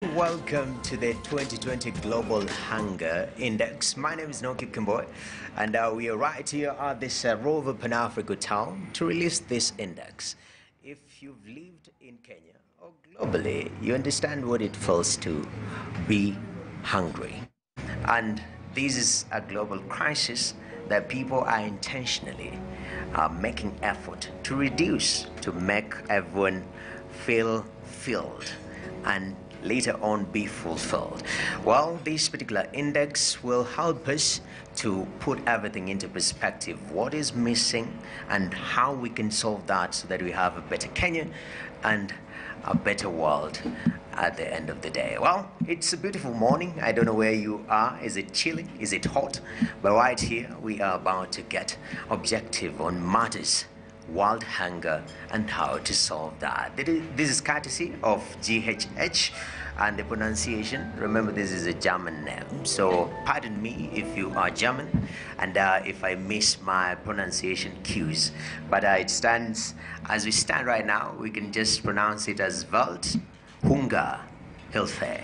Welcome to the 2020 Global Hunger Index. My name is Noki Kimboy, and we are right here at this Rover Pan-Africa town to release this index. If you've lived in Kenya or globally, you understand what it feels to be hungry. And this is a global crisis that people are intentionally making effort to reduce, to make everyone feel filled and later on be fulfilled. Well, this particular index will help us to put everything into perspective, what is missing and how we can solve that so that we have a better Kenya and a better world at the end of the day. Well, it's a beautiful morning. I don't know where you are. Is it chilly? Is it hot? But right here, we are about to get objective on matters world hunger and how to solve that. This is courtesy of GHH, and the pronunciation, remember this is a German name, so pardon me if you are German and if I miss my pronunciation cues, but it stands, as we stand right now, we can just pronounce it as Welt Hunger Hilfe,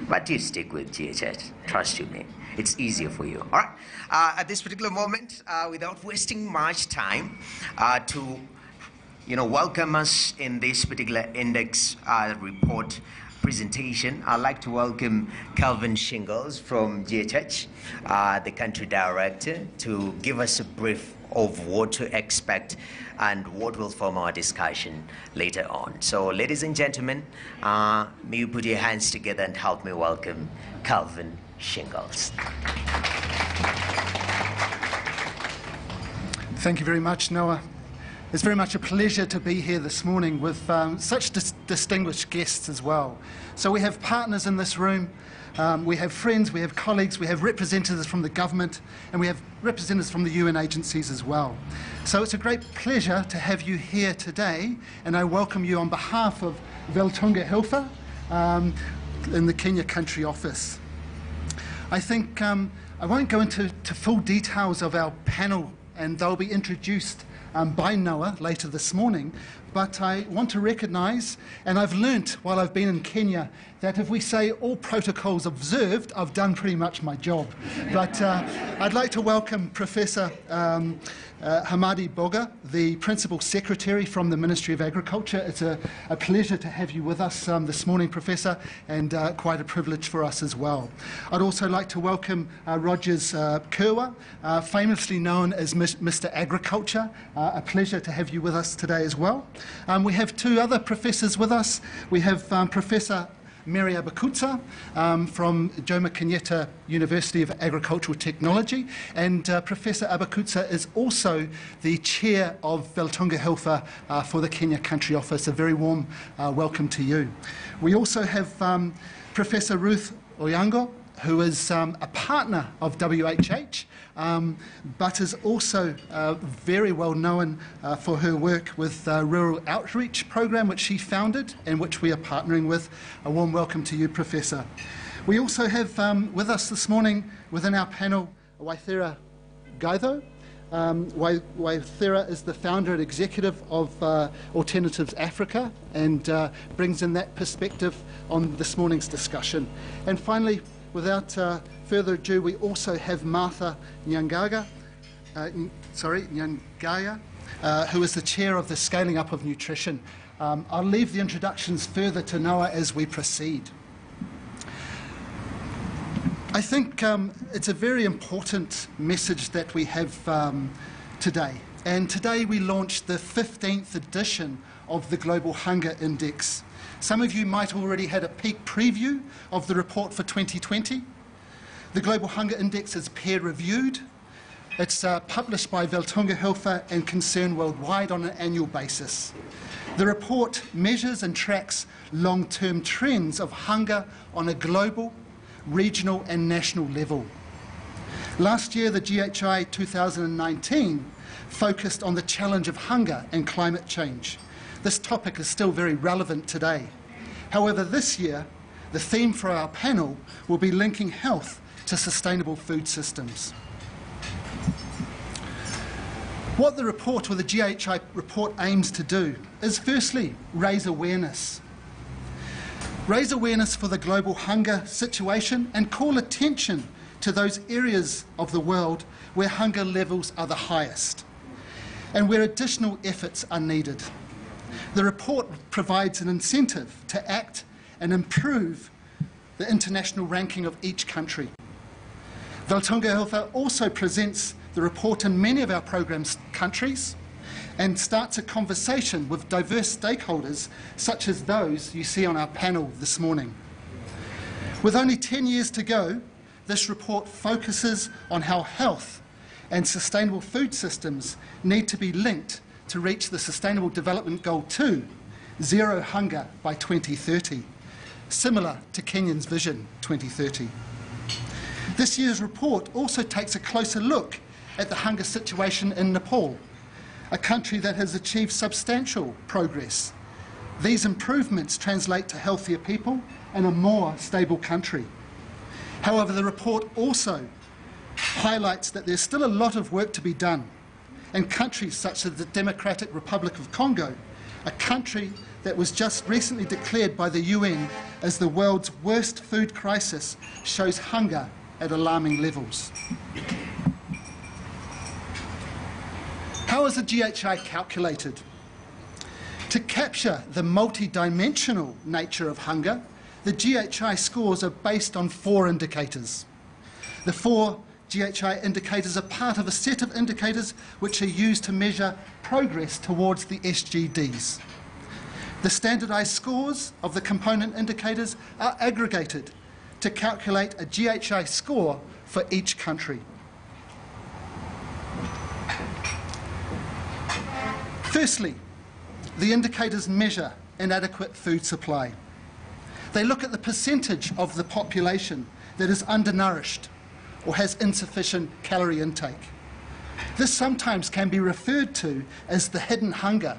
but you stick with GHH, trust you me. It's easier for you. All right. At this particular moment, without wasting much time, to welcome us in this particular index report presentation, I'd like to welcome Calvin Shingles from GHH, the country director, to give us a brief of what to expect and what will form our discussion later on. So, ladies and gentlemen, may you put your hands together and help me welcome Calvin Shingles. Thank you very much, Noah. It's very much a pleasure to be here this morning with such distinguished guests as well. So we have partners in this room, we have friends, we have colleagues, we have representatives from the government, and we have representatives from the UN agencies as well. So it's a great pleasure to have you here today, and I welcome you on behalf of Veltunga Hilfe in the Kenya Country Office. I think I won't go into full details of our panel, and they'll be introduced by Noah later this morning, but I want to recognise, and I've learnt while I've been in Kenya, that if we say all protocols observed, I've done pretty much my job. But I'd like to welcome Professor Hamadi Boga, the Principal Secretary from the Ministry of Agriculture. It's a pleasure to have you with us this morning, Professor, and quite a privilege for us as well. I'd also like to welcome Rogers Kerwa, famously known as Mr. Agriculture. A pleasure to have you with us today as well. We have two other professors with us. We have Professor Mary Abakutsa from Jomo Kenyatta University of Agricultural Technology, and Professor Abakutsa is also the chair of Veltunga Hilfe for the Kenya Country Office. A very warm welcome to you. We also have Professor Ruth Oyango, who is a partner of WHH, but is also very well known for her work with the Rural Outreach Program, which she founded and which we are partnering with. A warm welcome to you, Professor. We also have with us this morning within our panel Waithera Gaitho. Waithera is the founder and executive of Alternatives Africa and brings in that perspective on this morning's discussion. And finally, without further ado, we also have Martha Nyangaya, who is the chair of the Scaling Up of Nutrition. I'll leave the introductions further to Noah as we proceed. I think it's a very important message that we have today. And today we launched the 15th edition of the Global Hunger Index. Some of you might already had a peek preview of the report for 2020. The Global Hunger Index is peer-reviewed. It's published by Veltunga Hilfe and Concern Worldwide on an annual basis. The report measures and tracks long-term trends of hunger on a global, regional and national level. Last year, the GHI 2019 focused on the challenge of hunger and climate change. This topic is still very relevant today. However, this year, the theme for our panel will be linking health to sustainable food systems. What the report, or the GHI report, aims to do is firstly raise awareness. raise awareness for the global hunger situation and call attention to those areas of the world where hunger levels are the highest and where additional efforts are needed. The report provides an incentive to act and improve the international ranking of each country. Valtunga Health also presents the report in many of our program's countries and starts a conversation with diverse stakeholders such as those you see on our panel this morning. With only 10 years to go, this report focuses on how health and sustainable food systems need to be linked to reach the Sustainable Development Goal 2, zero hunger by 2030, similar to Kenya's Vision 2030. This year's report also takes a closer look at the hunger situation in Nepal, a country that has achieved substantial progress. These improvements translate to healthier people and a more stable country. However, the report also highlights that there's still a lot of work to be done, and countries such as the Democratic Republic of Congo, a country that was just recently declared by the UN as the world's worst food crisis, shows hunger at alarming levels. How is the GHI calculated? To capture the multidimensional nature of hunger, the GHI scores are based on 4 indicators. The 4 GHI indicators are part of a set of indicators which are used to measure progress towards the SDGs. The standardized scores of the component indicators are aggregated to calculate a GHI score for each country. Firstly, the indicators measure inadequate food supply. They look at the percentage of the population that is undernourished or has insufficient calorie intake. This sometimes can be referred to as the hidden hunger,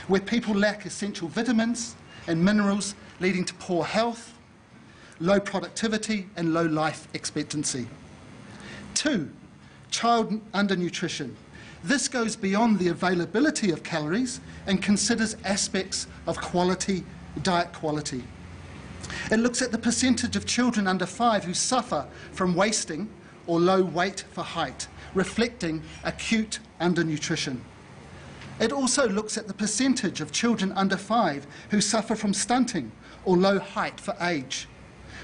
where people lack essential vitamins and minerals, leading to poor health, low productivity and low life expectancy. 2, child undernutrition. This goes beyond the availability of calories and considers aspects of quality, diet quality. It looks at the percentage of children under 5 who suffer from wasting or low weight for height, reflecting acute undernutrition. It also looks at the percentage of children under 5 who suffer from stunting or low height for age,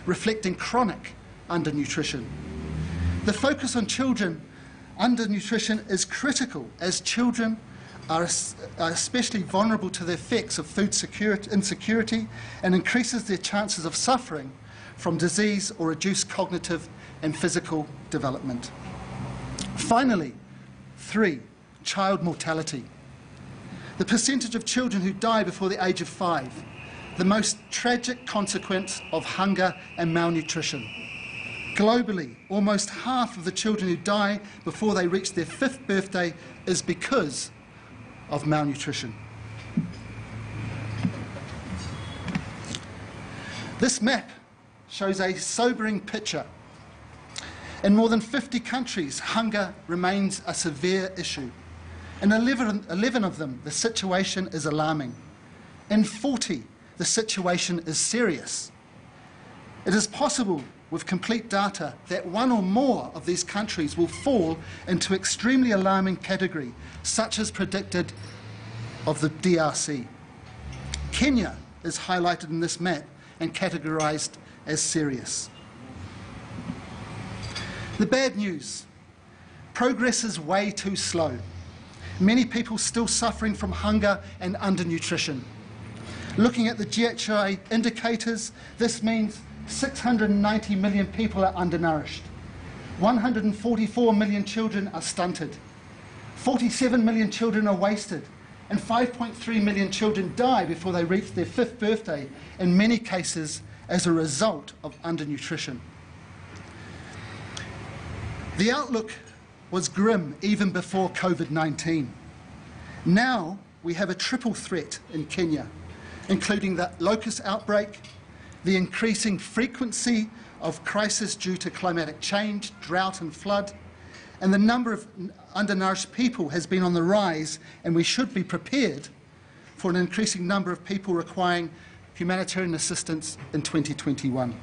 reflecting chronic undernutrition. The focus on children undernutrition is critical, as children are especially vulnerable to the effects of food insecurity and increases their chances of suffering from disease or reduced cognitive and physical development. Finally, 3, child mortality. The percentage of children who die before the age of 5, the most tragic consequence of hunger and malnutrition. Globally, almost half of the children who die before they reach their 5th birthday is because of malnutrition. This map shows a sobering picture. In more than 50 countries, hunger remains a severe issue. In 11 of them, the situation is alarming. In 40, the situation is serious. It is possible, with complete data, that one or more of these countries will fall into extremely alarming category, such as predicted of the DRC. Kenya is highlighted in this map and categorized as serious. The bad news: progress is way too slow. Many people still suffering from hunger and undernutrition. Looking at the GHI indicators, this means 690 million people are undernourished. 144 million children are stunted. 47 million children are wasted. And 5.3 million children die before they reach their 5th birthday, in many cases as a result of undernutrition. The outlook was grim even before COVID-19. Now we have a triple threat in Kenya, including the locust outbreak, the increasing frequency of crisis due to climatic change, drought and flood, and the number of undernourished people has been on the rise, and we should be prepared for an increasing number of people requiring humanitarian assistance in 2021.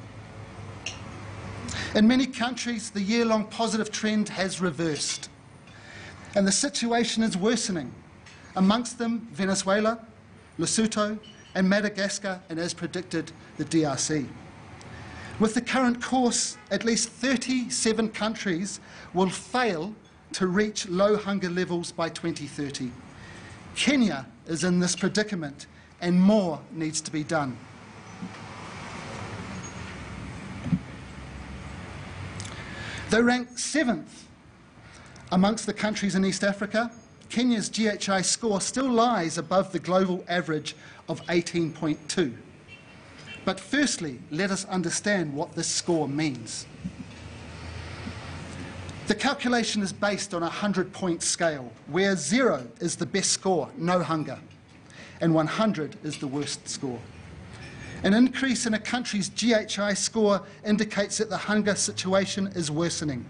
In many countries, the year-long positive trend has reversed, and the situation is worsening. Amongst them, Venezuela, Lesotho, and Madagascar, and as predicted, the DRC. With the current course, at least 37 countries will fail to reach low hunger levels by 2030. Kenya is in this predicament, and more needs to be done. Though ranked 7th amongst the countries in East Africa, Kenya's GHI score still lies above the global average of 18.2. But firstly, let us understand what this score means. The calculation is based on a 100-point scale, where 0 is the best score, no hunger, and 100 is the worst score. An increase in a country's GHI score indicates that the hunger situation is worsening,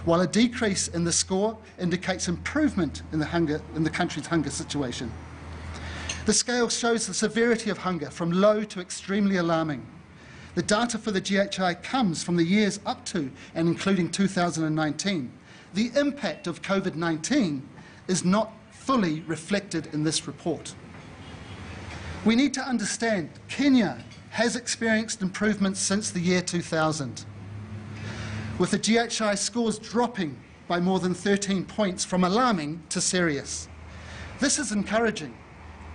while a decrease in the score indicates improvement in the country's hunger situation. The scale shows the severity of hunger from low to extremely alarming. The data for the GHI comes from the years up to and including 2019. The impact of COVID-19 is not fully reflected in this report. We need to understand Kenya has experienced improvements since the year 2000, with the GHI scores dropping by more than 13 points from alarming to serious. This is encouraging.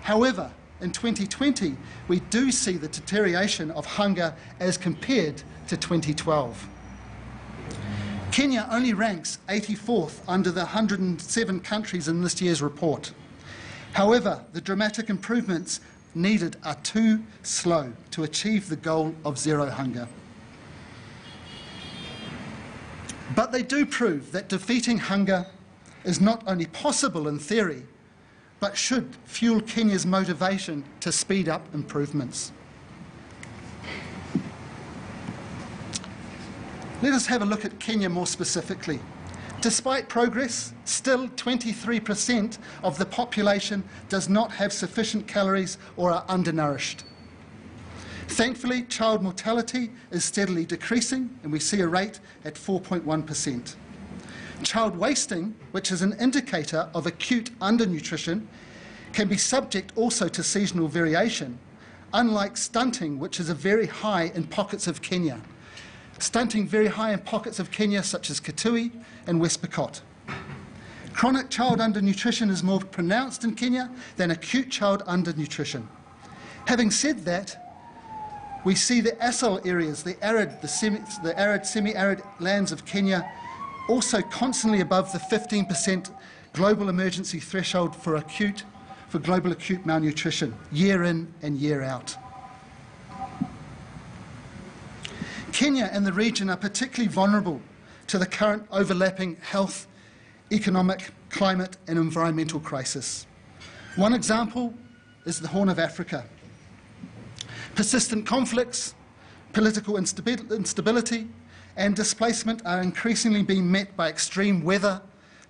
However, in 2020, we do see the deterioration of hunger as compared to 2012. Kenya only ranks 84th under the 107 countries in this year's report. However, the dramatic improvements needed are too slow to achieve the goal of zero hunger. But they do prove that defeating hunger is not only possible in theory, but should fuel Kenya's motivation to speed up improvements. Let us have a look at Kenya more specifically. Despite progress, still 23% of the population does not have sufficient calories or are undernourished. Thankfully, child mortality is steadily decreasing, and we see a rate at 4.1%. Child wasting, which is an indicator of acute undernutrition, can be subject also to seasonal variation, unlike stunting, which is very high in pockets of Kenya. Stunting very high in pockets of Kenya, such as Kitui and West Pokot. Chronic child undernutrition is more pronounced in Kenya than acute child undernutrition. Having said that, we see the ASAL areas, the arid, semi-arid lands of Kenya also constantly above the 15% global emergency threshold for global acute malnutrition, year in and year out. Kenya and the region are particularly vulnerable to the current overlapping health, economic, climate and environmental crisis. One example is the Horn of Africa. Persistent conflicts, political instability and displacement are increasingly being met by extreme weather,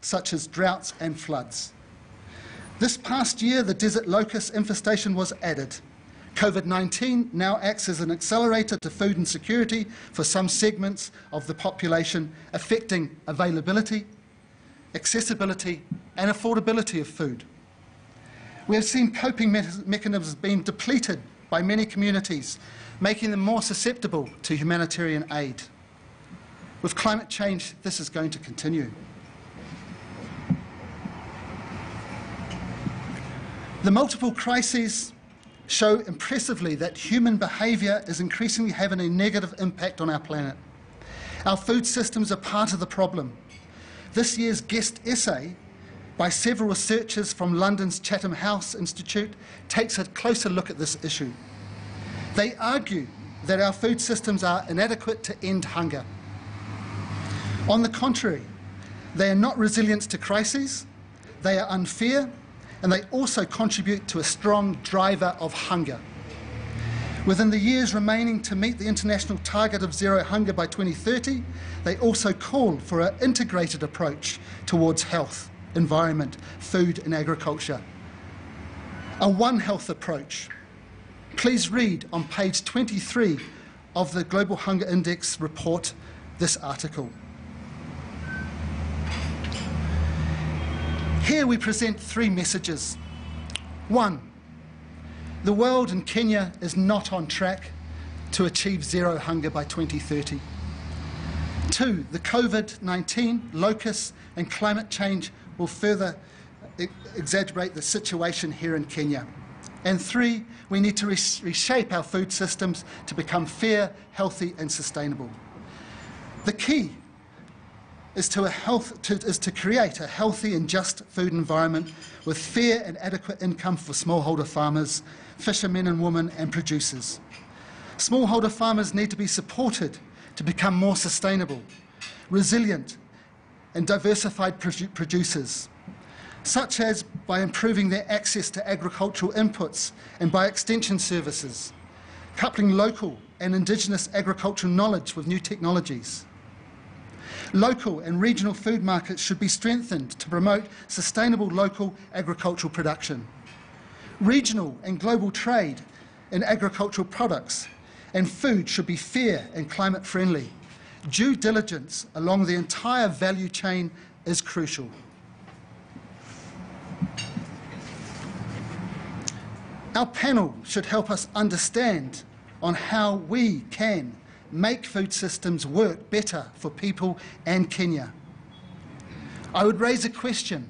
such as droughts and floods. This past year, the desert locust infestation was added. COVID-19 now acts as an accelerator to food insecurity for some segments of the population, affecting availability, accessibility and affordability of food. We have seen coping mechanisms being depleted by many communities, making them more susceptible to humanitarian aid. With climate change, this is going to continue. The multiple crises show impressively that human behaviour is increasingly having a negative impact on our planet. Our food systems are part of the problem. This year's guest essay by several researchers from London's Chatham House Institute takes a closer look at this issue. They argue that our food systems are inadequate to end hunger. On the contrary, they are not resilient to crises, they are unfair, and they also contribute to a strong driver of hunger. Within the years remaining to meet the international target of zero hunger by 2030, they also call for an integrated approach towards health, environment, food and agriculture. A One Health approach Please read on page 23 of the Global Hunger Index report this article. Here we present three messages. 1, the world in Kenya is not on track to achieve zero hunger by 2030. 2, the COVID-19, locusts and climate change will further exaggerate the situation here in Kenya. And 3, we need to reshape our food systems to become fair, healthy and sustainable. The key is to create a healthy and just food environment with fair and adequate income for smallholder farmers, fishermen and women and producers. Smallholder farmers need to be supported to become more sustainable, resilient and diversified producers, such as by improving their access to agricultural inputs and by extension services, coupling local and indigenous agricultural knowledge with new technologies. Local and regional food markets should be strengthened to promote sustainable local agricultural production. Regional and global trade in agricultural products and food should be fair and climate friendly. Due diligence along the entire value chain is crucial. Our panel should help us understand on how we can make food systems work better for people and Kenya. I would raise a question: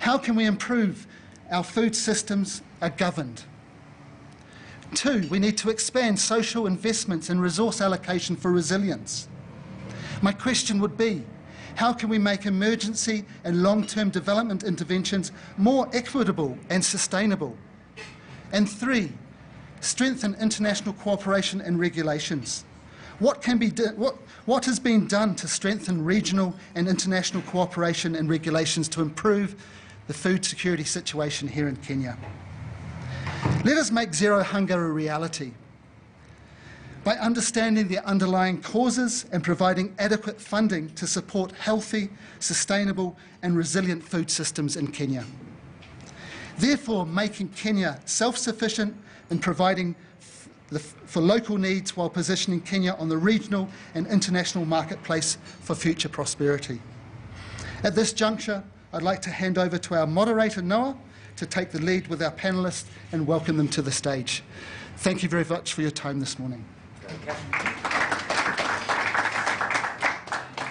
how can we improve our food systems are governed? 2, we need to expand social investments and resource allocation for resilience. My question would be, how can we make emergency and long-term development interventions more equitable and sustainable? And 3, strengthen international cooperation and regulations. What has been done to strengthen regional and international cooperation and regulations to improve the food security situation here in Kenya? Let us make zero hunger a reality by understanding the underlying causes and providing adequate funding to support healthy, sustainable and resilient food systems in Kenya. Therefore, making Kenya self-sufficient in providing for local needs while positioning Kenya on the regional and international marketplace for future prosperity. At this juncture, I'd like to hand over to our moderator, Noah, to take the lead with our panellists and welcome them to the stage. Thank you very much for your time this morning.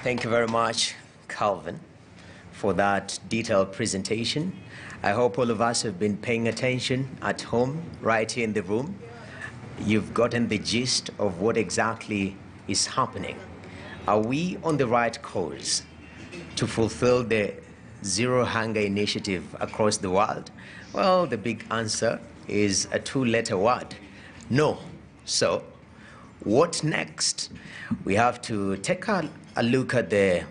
Thank you very much, Calvin, for that detailed presentation. I hope all of us have been paying attention at home, right here in the room. You've gotten the gist of what exactly is happening. Are we on the right course to fulfill the Zero Hunger Initiative across the world? Well, the big answer is a 2-letter word: no. So, what next? We have to take a look at the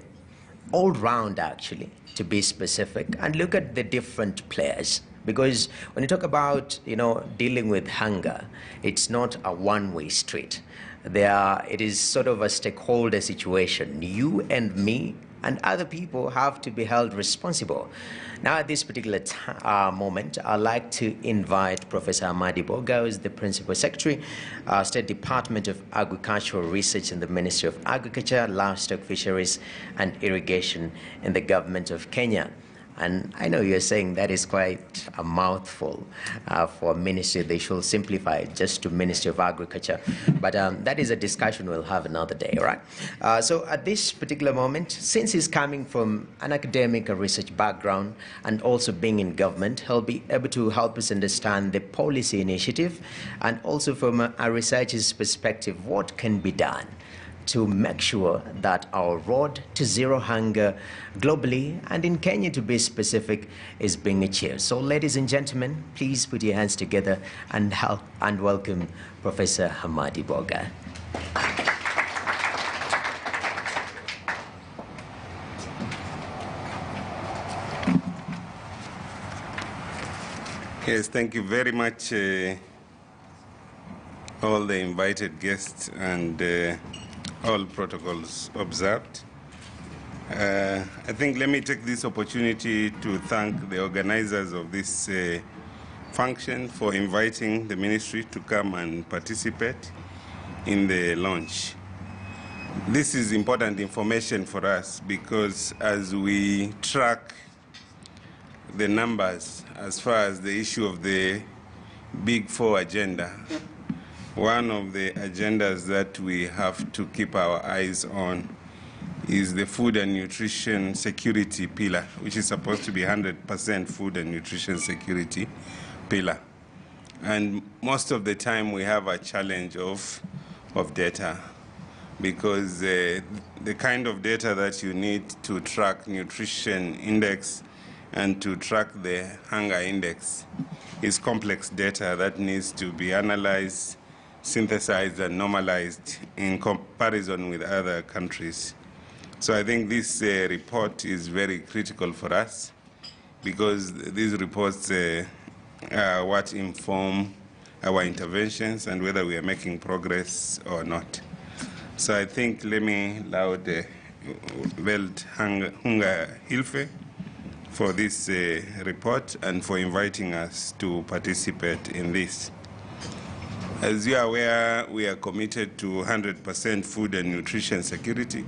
all-round, actually, to be specific, and look at the different players. Because when you talk about, dealing with hunger, it's not a one-way street. It is sort of a stakeholder situation. You and me and other people have to be held responsible. Now, at this particular moment, I'd like to invite Professor Hamadi Boga, who is the Principal Secretary, State Department of Agricultural Research in the Ministry of Agriculture, Livestock, Fisheries and Irrigation in the Government of Kenya. And I know you're saying that is quite a mouthful for a ministry. They should simplify it just to Ministry of Agriculture. But that is a discussion we'll have another day, all right? So at this particular moment, since he's coming from an academic and research background and also being in government, he'll be able to help us understand the policy initiative and also from a researcher's perspective, what can be done to make sure that our road to zero hunger globally and in Kenya, to be specific, is being achieved. So, ladies and gentlemen, please put your hands together and help and welcome Professor Hamadi Boga. Yes, thank you very much, all the invited guests and all protocols observed. I think let me take this opportunity to thank the organizers of this function for inviting the ministry to come and participate in the launch. This is important information for us because as we track the numbers as far as the issue of the Big Four agenda, one of the agendas that we have to keep our eyes on is the food and nutrition security pillar, which is supposed to be 100% food and nutrition security pillar. And most of the time we have a challenge of data, because the kind of data that you need to track nutrition index and to track the hunger index is complex data that needs to be analyzed, synthesized, and normalized in comparison with other countries. So I think this report is very critical for us, because these reports are what inform our interventions and whether we are making progress or not. So I think let me allow the Welthungerhilfe for this report and for inviting us to participate in this. As you are aware, we are committed to 100% food and nutrition security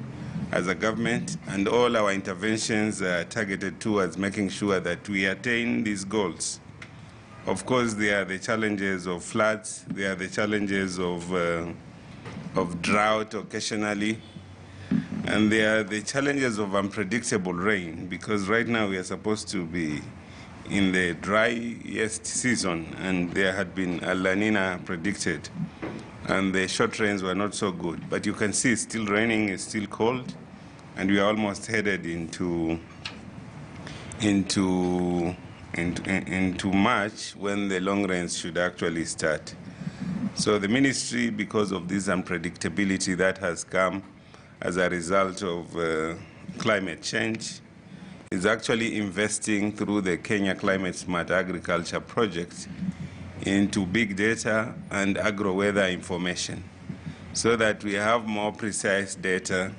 as a government, and all our interventions are targeted towards making sure that we attain these goals. Of course, there are the challenges of floods, there are the challenges of drought occasionally, and there are the challenges of unpredictable rain, because right now we are supposed to be in the driest season, and there had been a La Nina predicted, and the short rains were not so good. But you can see it's still raining, it's still cold, and we are almost headed into March, when the long rains should actually start. So the ministry, because of this unpredictability that has come as a result of climate change, is actually investing through the Kenya Climate Smart Agriculture project into big data and agro-weather information, so that we have more precise data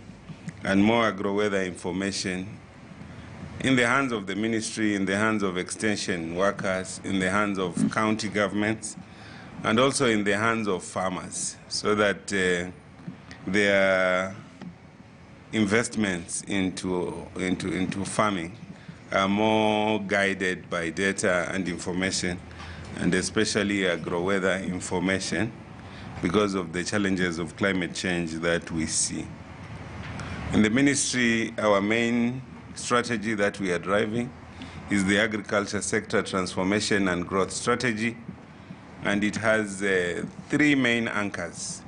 and more agro-weather information in the hands of the ministry, in the hands of extension workers, in the hands of county governments, and also in the hands of farmers, so that their investments into farming are more guided by data and information, and especially agro-weather information, because of the challenges of climate change that we see. In the ministry, our main strategy that we are driving is the agriculture sector transformation and growth strategy, and it has three main anchors.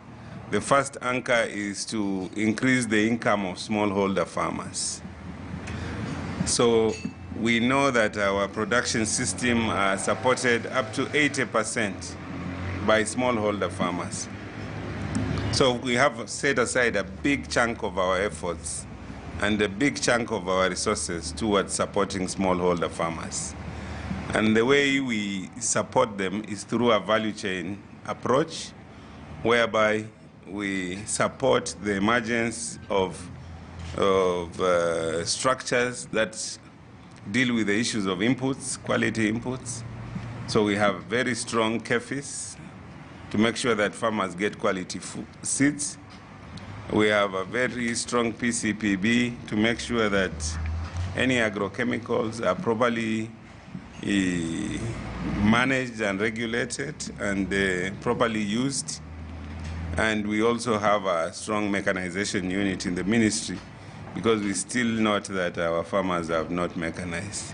The first anchor is to increase the income of smallholder farmers. So we know that our production system are supported up to 80% by smallholder farmers. So we have set aside a big chunk of our efforts and a big chunk of our resources towards supporting smallholder farmers. And the way we support them is through a value chain approach, whereby we support the emergence of structures that deal with the issues of inputs, quality inputs. So we have very strong KEFIs to make sure that farmers get quality seeds. We have a very strong PCPB to make sure that any agrochemicals are properly managed and regulated and properly used. And we also have a strong mechanization unit in the ministry, because we still note that our farmers have not mechanized.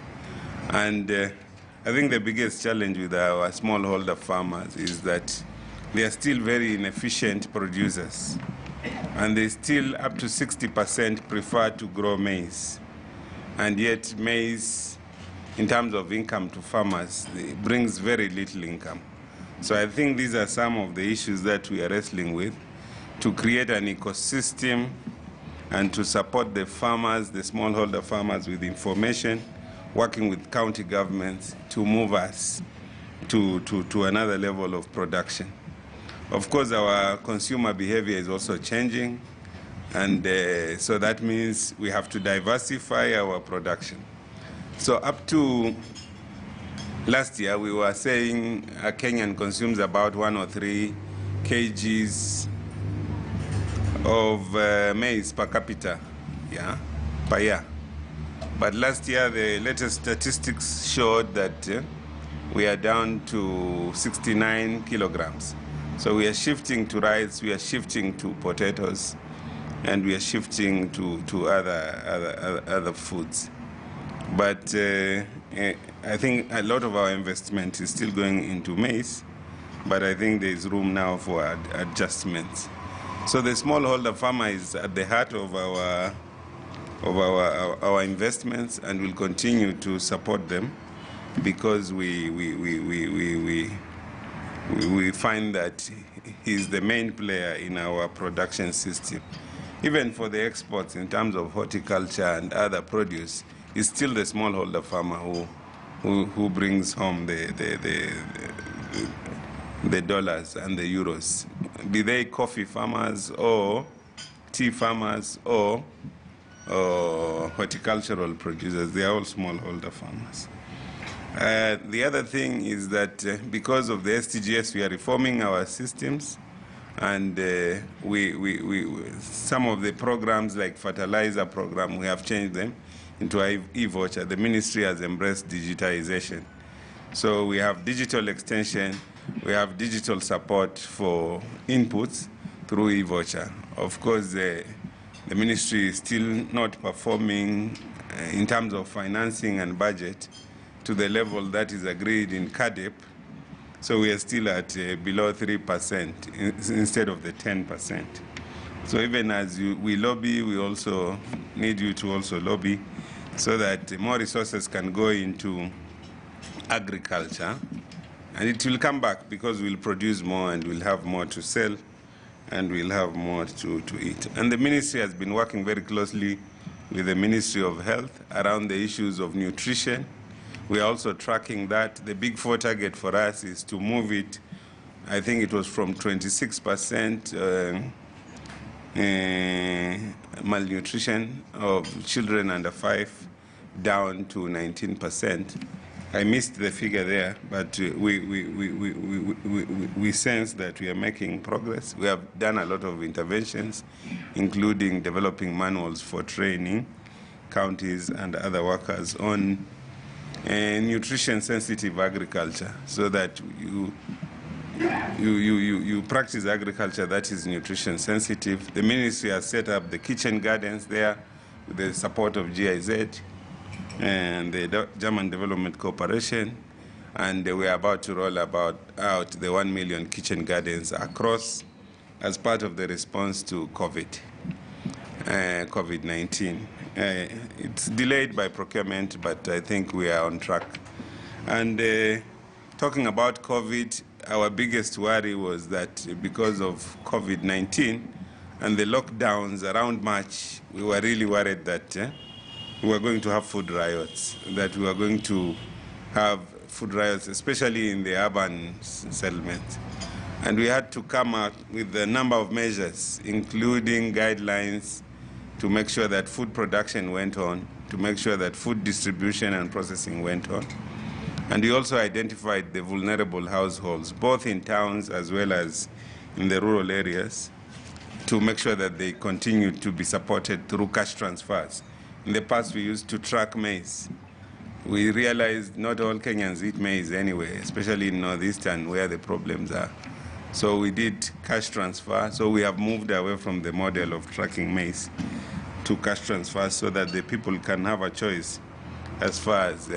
And I think the biggest challenge with our smallholder farmers is that they are still very inefficient producers, and they still, up to 60%, prefer to grow maize. And yet maize, in terms of income to farmers, it brings very little income. So I think these are some of the issues that we are wrestling with, to create an ecosystem and to support the farmers, the smallholder farmers, with information, working with county governments to move us to another level of production. Of course, our consumer behavior is also changing, and so that means we have to diversify our production. So up to last year we were saying a Kenyan consumes about 1 or 3 kgs of maize per capita, yeah, per year. But last year, the latest statistics showed that we are down to 69 kilograms. So we are shifting to rice, we are shifting to potatoes, and we are shifting to other foods. But I think a lot of our investment is still going into maize, but I think there is room now for adjustments. So the smallholder farmer is at the heart of our investments, and will continue to support them, because we find that he's the main player in our production system. Even for the exports in terms of horticulture and other produce, it's still the smallholder farmer who brings home the dollars and the euros, be they coffee farmers or tea farmers or horticultural producers. They are all smallholder farmers. The other thing is that because of the STGS, we are reforming our systems, and some of the programs like fertilizer program, we have changed them into e-voucher. The ministry has embraced digitization. So we have digital extension, we have digital support for inputs through e-voucher. Of course, the ministry is still not performing in terms of financing and budget to the level that is agreed in CADEP. So we are still at below 3% instead of the 10%. So even as we lobby, we also need you to also lobby so that more resources can go into agriculture, and it will come back because we'll produce more and we'll have more to sell and we'll have more to eat. And the ministry has been working very closely with the Ministry of Health around the issues of nutrition. We are also tracking that. The big 4 target for us is to move it, I think it was from 26% malnutrition of children under 5 down to 19%. I missed the figure there, but we sense that we are making progress. We have done a lot of interventions, including developing manuals for training counties and other workers on nutrition-sensitive agriculture, so that you practice agriculture that is nutrition-sensitive. The ministry has set up the kitchen gardens there with the support of GIZ and the German Development Corporation, and we are about to roll out the 1 million kitchen gardens across as part of the response to COVID-19. It's delayed by procurement, but I think we are on track. And talking about COVID, our biggest worry was that because of COVID-19 and the lockdowns around March, we were really worried that we were going to have food riots, that we were going to have food riots, especially in the urban settlements. And we had to come out with a number of measures, including guidelines to make sure that food production went on, to make sure that food distribution and processing went on. And we also identified the vulnerable households, both in towns as well as in the rural areas, to make sure that they continue to be supported through cash transfers. In the past, we used to track maize. We realized not all Kenyans eat maize anyway, especially in Northeastern where the problems are. So we did cash transfer. So we have moved away from the model of tracking maize to cash transfer so that the people can have a choice as far as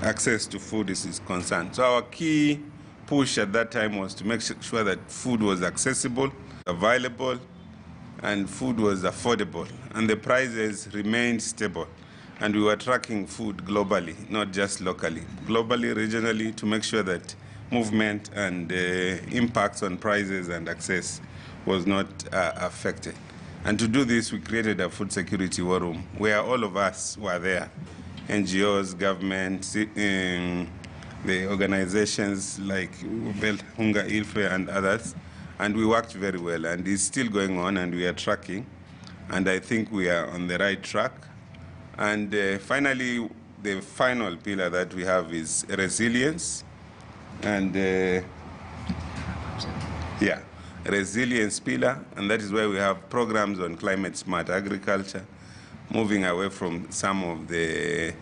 access to food is concerned. So our key push at that time was to make sure that food was accessible, available, and food was affordable, and the prices remained stable. And we were tracking food globally, not just locally, globally, regionally, to make sure that movement and impacts on prices and access was not affected. And to do this, we created a food security war room where all of us were there, NGOs, government, the organizations like Belt Hunger Ilfe and others. And we worked very well, and it's still going on, and we are tracking. And I think we are on the right track. And finally, the final pillar that we have is resilience, and resilience pillar, and that is where we have programs on climate smart agriculture, moving away from some of the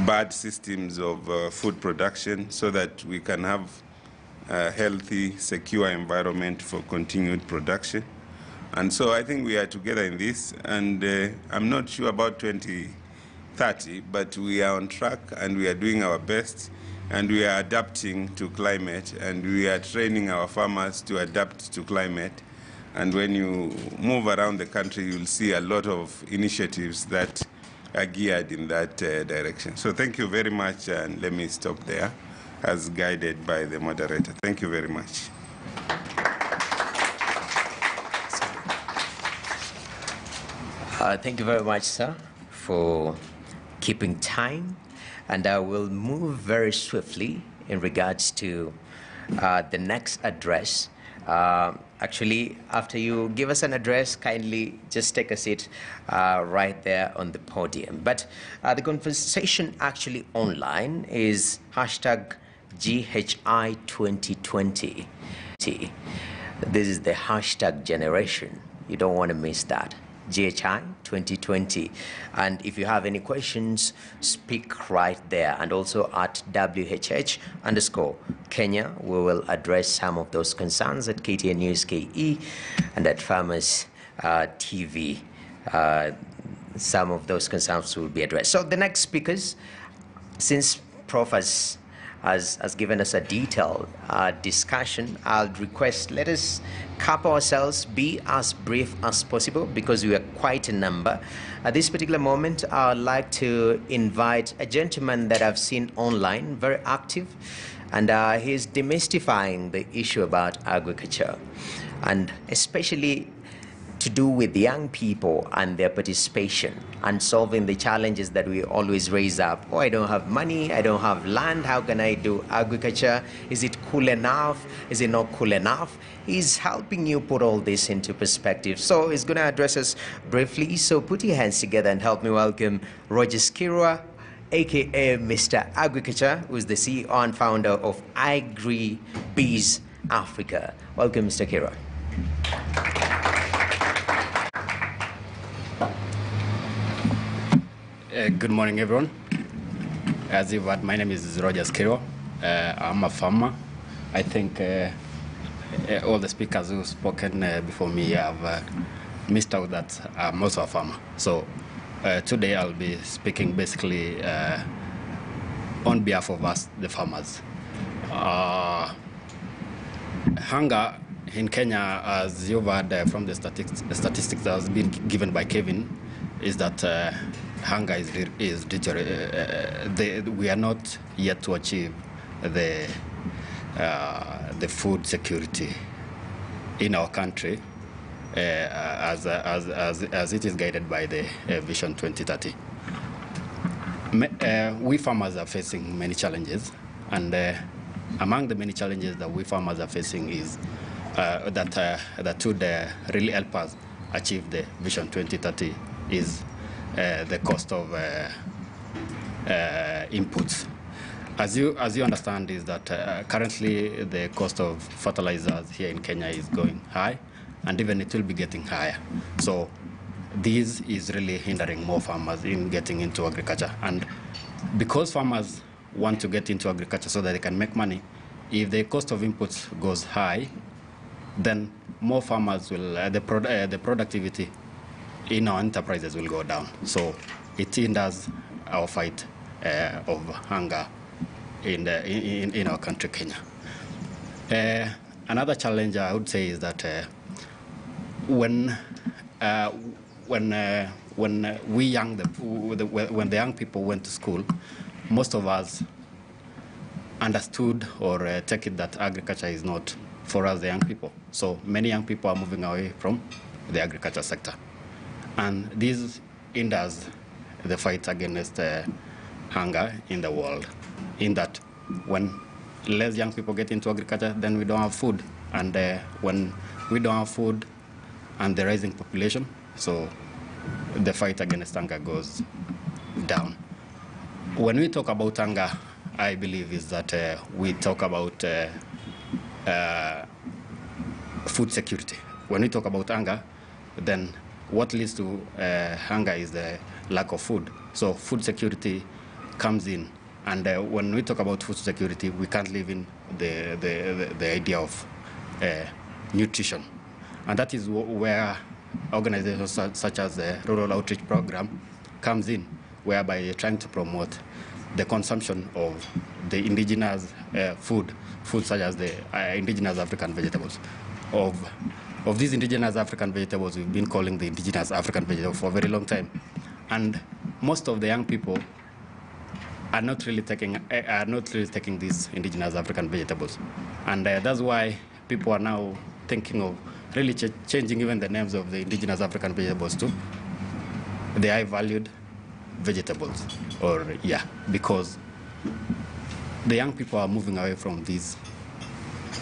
bad systems of food production so that we can have a healthy, secure environment for continued production. And so I think we are together in this, and I'm not sure about 2030, but we are on track and we are doing our best, and we are adapting to climate, and we are training our farmers to adapt to climate. And when you move around the country, you'll see a lot of initiatives that are geared in that direction. So thank you very much, and let me stop there as guided by the moderator. Thank you very much. Thank you very much, sir, for keeping time. And I will move very swiftly in regards to the next address. Actually, after you give us an address, kindly just take a seat right there on the podium. But the conversation actually online is #GHI2020. This is the hashtag generation. You don't want to miss that. GHI 2020. And if you have any questions, speak right there. And also at WHH_Kenya, we will address some of those concerns at KTN News KE and at Farmers TV. Some of those concerns will be addressed. So the next speakers, since Prof has given us a detailed discussion, I'll request let us cap ourselves, be as brief as possible because we are quite a number. At this particular moment, I'd like to invite a gentleman that I've seen online, very active, and he's demystifying the issue about agriculture, and especially to do with young people and their participation and solving the challenges that we always raise up. Oh, I don't have money, I don't have land, how can I do agriculture? Is it cool enough? Is it not cool enough? He's helping you put all this into perspective. So he's going to address us briefly. So put your hands together and help me welcome Roger Ichira, aka Mr. Agriculture, who is the CEO and founder of Agri-Biz Africa. Welcome, Mr. Ichira. Good morning, everyone. As you've heard, my name is Roger Ichira. I'm a farmer. I think all the speakers who've spoken before me have missed out that I'm also a farmer. So today I'll be speaking basically on behalf of us, the farmers. Hunger in Kenya, as you've heard from the statistics that has been given by Kevin, is that hunger is we are not yet to achieve the food security in our country as it is guided by the Vision 2030. We farmers are facing many challenges, and among the many challenges that we farmers are facing is that would really help us achieve the Vision 2030 is the cost of inputs. As you understand, is that currently the cost of fertilizers here in Kenya is going high, and even it will be getting higher. So this is really hindering more farmers in getting into agriculture. And because farmers want to get into agriculture so that they can make money, if the cost of inputs goes high, then more farmers will, the productivity in our enterprises will go down. So it hinders our fight of hunger in our country, Kenya. Another challenge I would say is that when the young people went to school, most of us understood or take it that agriculture is not for us, the young people. So many young people are moving away from the agriculture sector. And this hinders the fight against hunger in the world, in that when less young people get into agriculture, then we don't have food. And when we don't have food and the rising population, so the fight against hunger goes down. When we talk about hunger, I believe is that we talk about food security. When we talk about hunger, then what leads to hunger is the lack of food. So food security comes in. And when we talk about food security, we can't live in the idea of nutrition. And that is where organizations such as the Rural Outreach Program comes in, whereby they're trying to promote the consumption of the indigenous food such as the indigenous African vegetables. Of these indigenous African vegetables, we've been calling the indigenous African vegetables for a very long time. And most of the young people are not really taking these indigenous African vegetables. And that's why people are now thinking of really changing even the names of the indigenous African vegetables to the high-valued vegetables, because the young people are moving away from these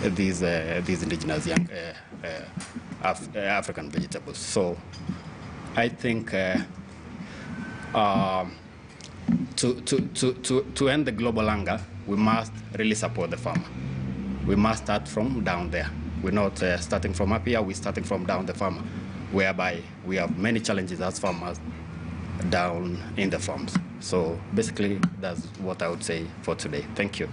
indigenous young African vegetables. So I think to end the global hunger, we must really support the farmer. We must start from down there. We're not starting from up here, we're starting from down the farmer, whereby we have many challenges as farmers down in the farms. So basically, that's what I would say for today. Thank you.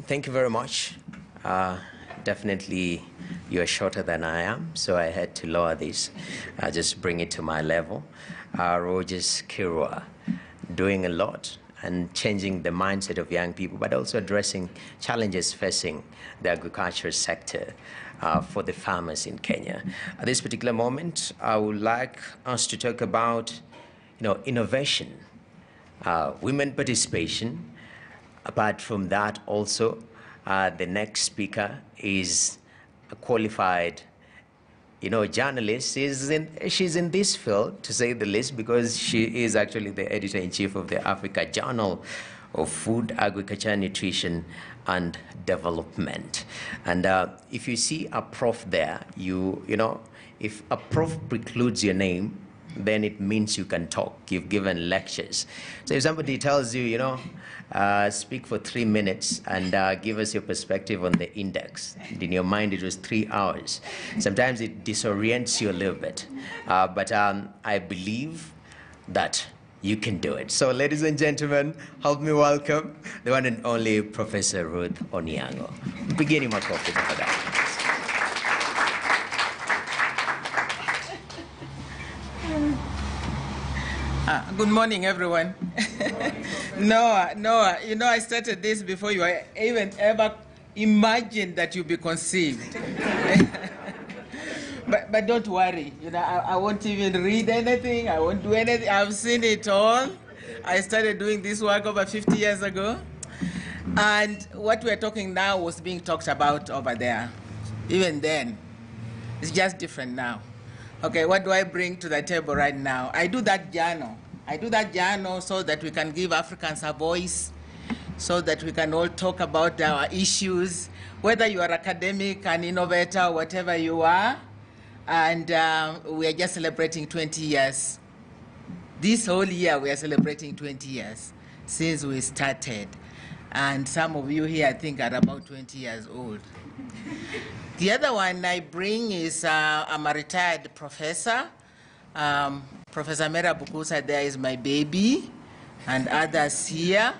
Thank you very much. Definitely, you're shorter than I am, so I had to lower this, just bring it to my level. Rogers Kirua, doing a lot and changing the mindset of young people, but also addressing challenges facing the agriculture sector for the farmers in Kenya. At this particular moment, I would like us to talk about, innovation, women participation. Apart from that, also, the next speaker is a qualified, journalist. She's in this field, to say the least, because she is actually the editor-in-chief of the Africa Journal of Food, Agriculture, Nutrition, and Development. And if you see a prof there, if a prof precludes your name, then it means you can talk. You've given lectures. So if somebody tells you, speak for 3 minutes and give us your perspective on the index, in your mind it was 3 hours. Sometimes it disorients you a little bit. But I believe that you can do it. So ladies and gentlemen, help me welcome the one and only Professor Ruth Onyango. Beginning my coffee for that. Good morning, everyone. Noah, I started this before you even ever imagined that you'd be conceived. but don't worry, I won't even read anything, I won't do anything. I've seen it all. I started doing this work over 50 years ago. And what we're talking now was being talked about over there. Even then, it's just different now. Okay, what do I bring to the table right now? I do that journal. So that we can give Africans a voice, so that we can all talk about our issues, whether you are academic, an innovator, whatever you are. And we are just celebrating 20 years. This whole year we are celebrating 20 years since we started. And some of you here, I think, are about 20 years old. The other one I bring is I'm a retired professor. Professor Mera Bukusa there is my baby, and others here.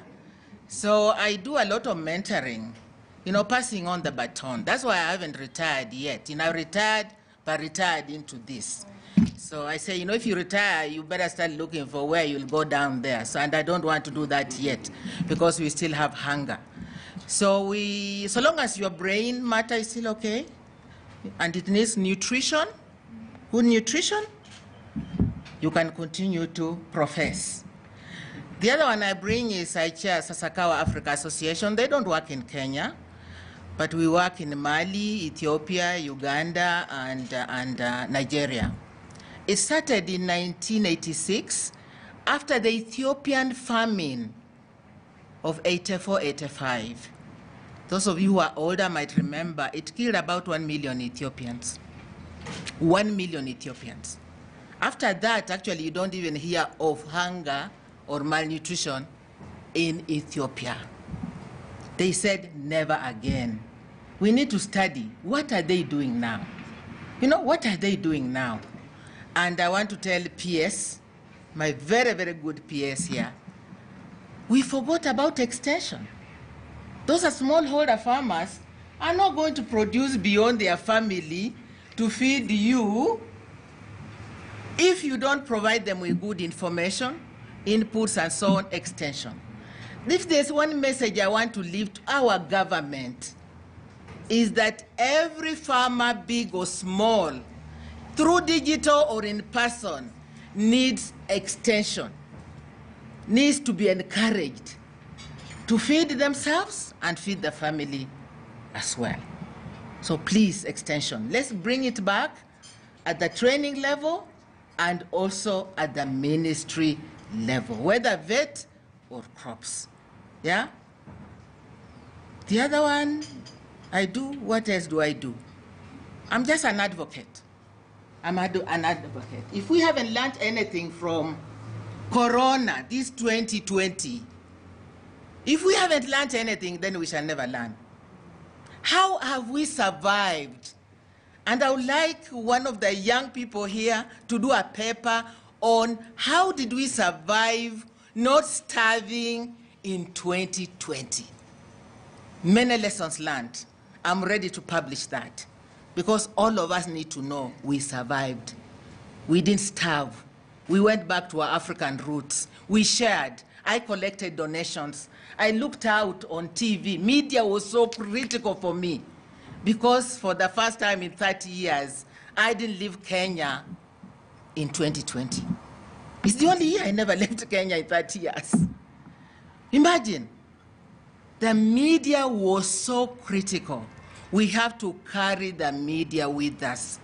So I do a lot of mentoring, passing on the baton. That's why I haven't retired yet. I retired, but retired into this. So I say, if you retire, you better start looking for where you'll go down there. So, and I don't want to do that yet, because we still have hunger. So so long as your brain matter is still okay, and it needs nutrition, good nutrition, you can continue to profess. The other one I bring is I chair Sasakawa Africa Association. They don't work in Kenya, but we work in Mali, Ethiopia, Uganda, and Nigeria. It started in 1986 after the Ethiopian famine of 84-85. Those of you who are older might remember it killed about 1 million Ethiopians. 1 million Ethiopians. After that, actually, you don't even hear of hunger or malnutrition in Ethiopia. They said, never again. We need to study, what are they doing now? You know, what are they doing now? And I want to tell PS, my very, very good PS here, we forgot about extension. Those are smallholder farmers are not going to produce beyond their family to feed you if you don't provide them with good information, inputs, and so on, extension. If there's one message I want to leave to our government, is that every farmer, big or small, through digital or in person, needs extension, needs to be encouraged to feed themselves and feed the family as well. So please, extension, let's bring it back at the training level and also at the ministry level, whether vet or crops. Yeah? The other one, I do, what else do I do? I'm just an advocate. I'm an advocate. If we haven't learned anything from Corona, this 2020, if we haven't learned anything, then we shall never learn. How have we survived? And I would like one of the young people here to do a paper on how did we survive not starving in 2020. Many lessons learned. I'm ready to publish that because all of us need to know we survived. We didn't starve. We went back to our African roots. We shared. I collected donations. I looked out on TV. Media was so critical for me because for the first time in 30 years, I didn't leave Kenya in 2020. It's the only year I never left Kenya in 30 years. Imagine, the media was so critical. We have to carry the media with us.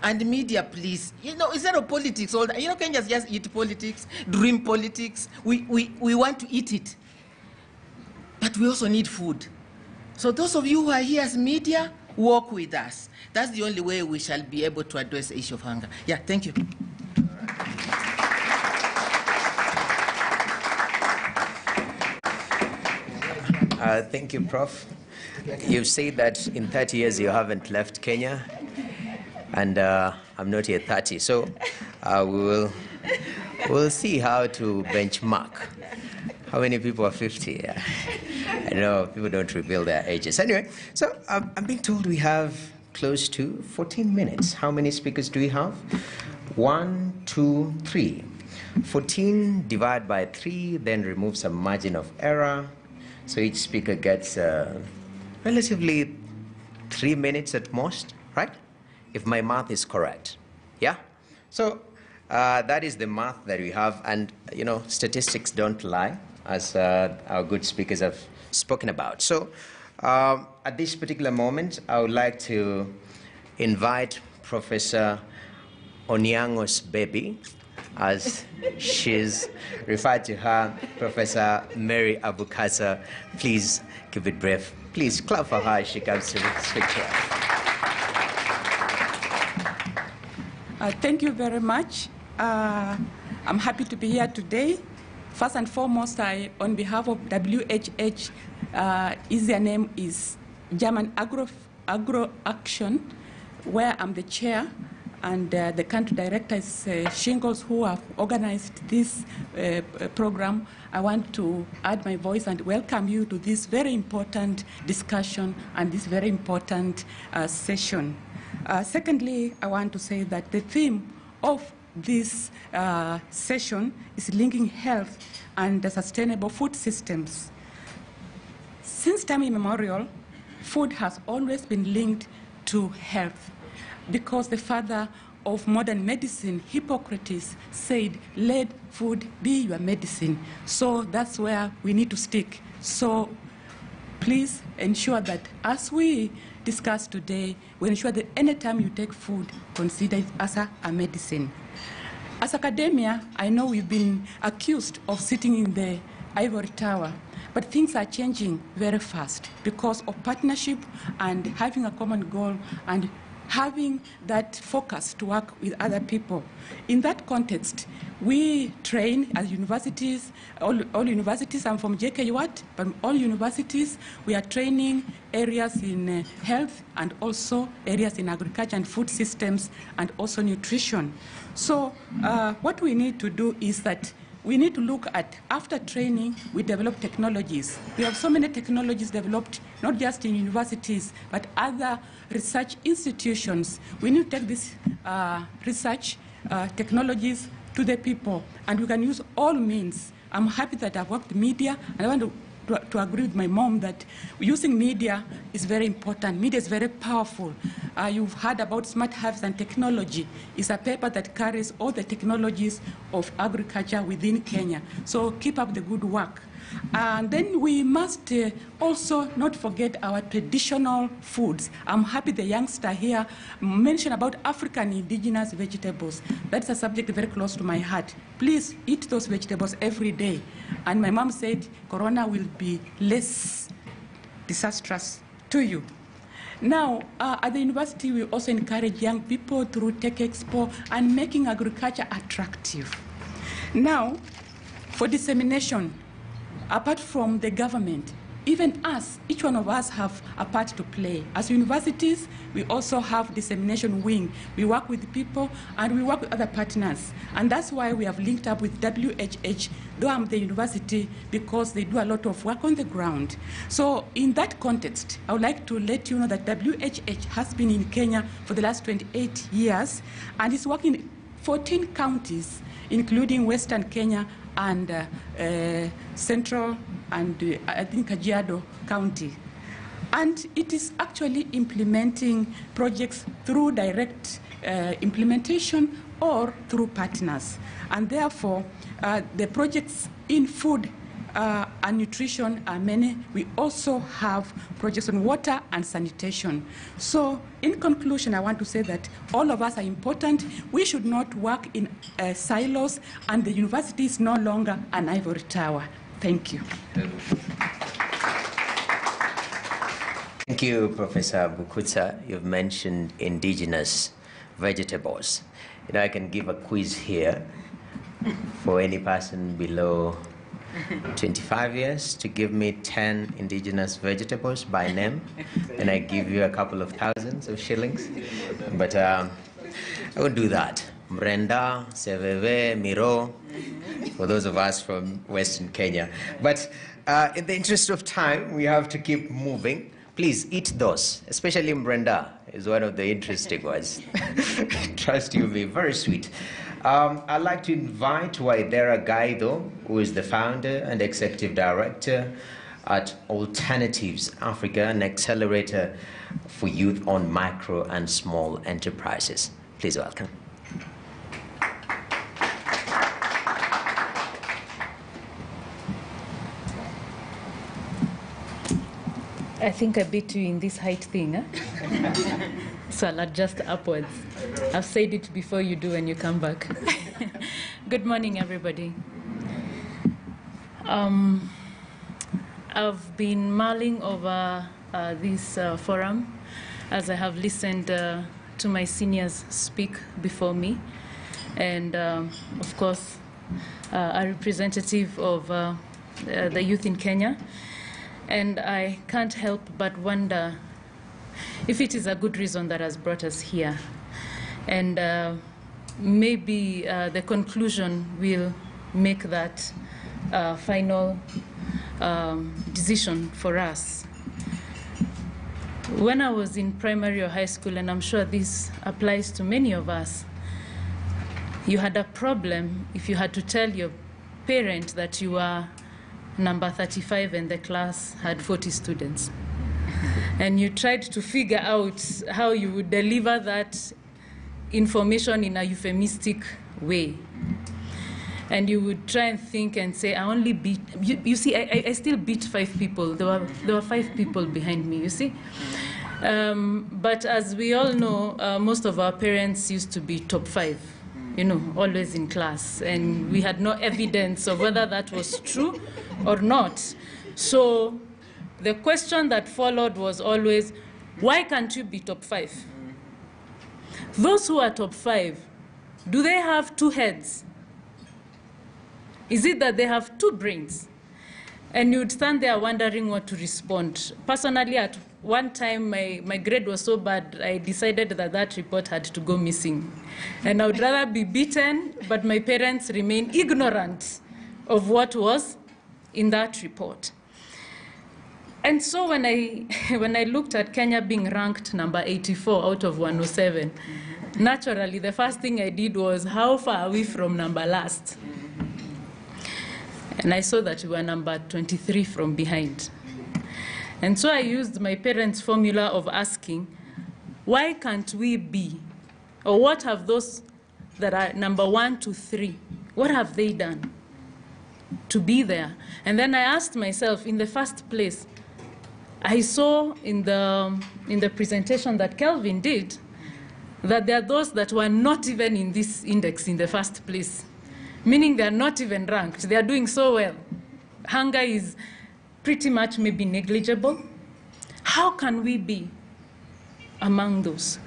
And media, please, you know, instead of politics, all that, you know, Kenyans just eat politics, dream politics. We want to eat it. But we also need food. So those of you who are here as media, work with us. That's the only way we shall be able to address the issue of hunger. Yeah, thank you. Thank you, Prof. You've said that in 30 years you haven't left Kenya, and I'm not yet 30, so we'll see how to benchmark. How many people are 50? I know people don't reveal their ages. Anyway, so I'm being told we have close to 14 minutes. How many speakers do we have? 1, 2, 3. 14 divided by 3, then remove some margin of error. So each speaker gets relatively 3 minutes at most, right? If my math is correct. Yeah? So that is the math that we have. And, you know, statistics don't lie, as our good speakers have spoken about. So at this particular moment, I would like to invite Professor Onyango's baby, as she's referred to her, Professor Mary Abukasa. Please keep it brief. Please clap for her as she comes to speak to us. Thank you very much. I'm happy to be here today. First and foremost, on behalf of WHH, their name is German Agro Action, where I'm the chair, and the country director is Shingles, who have organized this program. I want to add my voice and welcome you to this very important discussion and this very important session. Secondly, I want to say that the theme of this session is linking health and sustainable food systems. Since time immemorial, food has always been linked to health, because the father of modern medicine, Hippocrates, said, let food be your medicine. So that's where we need to stick. So please ensure that as we discuss today, we ensure that anytime you take food, consider it as a medicine. As academia, I know we've been accused of sitting in the ivory tower, but things are changing very fast because of partnership and having a common goal and having that focus to work with other people. In that context, we train as universities, all universities, I'm from JKUAT, but all universities, we are training areas in health and also areas in agriculture and food systems and also nutrition. So what we need to do is that we need to look at, after training, we develop technologies. We have so many technologies developed, not just in universities, but other research institutions. We need to take this research technologies to the people, and we can use all means. I'm happy that I've worked media, and I want to agree with my mom that using media is very important. Media is very powerful. You've heard about Smart Harvest and Technology. It's a paper that carries all the technologies of agriculture within Kenya. So keep up the good work. And then we must also not forget our traditional foods. I'm happy the youngster here mentioned about African indigenous vegetables. That's a subject very close to my heart. Please eat those vegetables every day. And my mom said Corona will be less disastrous to you. Now, at the university, we also encourage young people through Tech Expo and making agriculture attractive. Now, for dissemination, apart from the government, even us, each one of us have a part to play. As universities, we also have dissemination wing. We work with people and we work with other partners. And that's why we have linked up with WHH, though I'm the university, because they do a lot of work on the ground. So in that context, I would like to let you know that WHH has been in Kenya for the last 28 years and is working in 14 counties, including Western Kenya and Central and I think Kajiado County. And it is actually implementing projects through direct implementation or through partners. And therefore, the projects in food and nutrition are many. We also have projects on water and sanitation. So in conclusion, I want to say that all of us are important. We should not work in silos, and the university is no longer an ivory tower. Thank you. Thank you, Professor Bukutsa. You've mentioned indigenous vegetables. You know, I can give a quiz here for any person below 25 years to give me 10 indigenous vegetables by name, and I give you a couple of thousands of shillings. But I won't do that. Mrenda, Seveve, Miro, for those of us from Western Kenya. But in the interest of time, we have to keep moving. Please eat those, especially Mrenda is one of the interesting ones. Trust you'll be very sweet. I'd like to invite Waidera Gaido, who is the founder and executive director at Alternatives Africa, an accelerator for youth on micro and small enterprises. Please welcome. I think I beat you in this height thing, huh? So I'll adjust upwards. I've said it before you do when you come back. Good morning, everybody. I've been mulling over this forum as I have listened to my seniors speak before me. And of course, a representative of the youth in Kenya. And I can't help but wonder if it is a good reason that has brought us here. And maybe the conclusion will make that final decision for us. When I was in primary or high school, and I'm sure this applies to many of us, you had a problem if you had to tell your parent that you are number 35 and the class had 40 students. And you tried to figure out how you would deliver that information in a euphemistic way. And you would try and think and say, I only beat, you see, I still beat 5 people. There were 5 people behind me, you see. But as we all know, most of our parents used to be top 5, you know, always in class. And we had no evidence of whether that was true or not. So the question that followed was always, why can't you be top 5? Those who are top 5, do they have 2 heads? Is it that they have 2 brains? And you'd stand there wondering what to respond. Personally, at one time, my grade was so bad, I decided that that report had to go missing. And I would rather be beaten, but my parents remain ignorant of what was in that report. And so when I looked at Kenya being ranked number 84 out of 107, naturally, the first thing I did was, how far are we from number last? And I saw that we were number 23 from behind. And so I used my parents' formula of asking, why can't we be? Or what have those that are number 1 to 3, what have they done to be there? And then I asked myself, in the first place, I saw in the presentation that Kelvin did that there are those that were not even in this index in the first place, meaning they are not even ranked. They are doing so well. Hunger is pretty much maybe negligible. How can we be among those?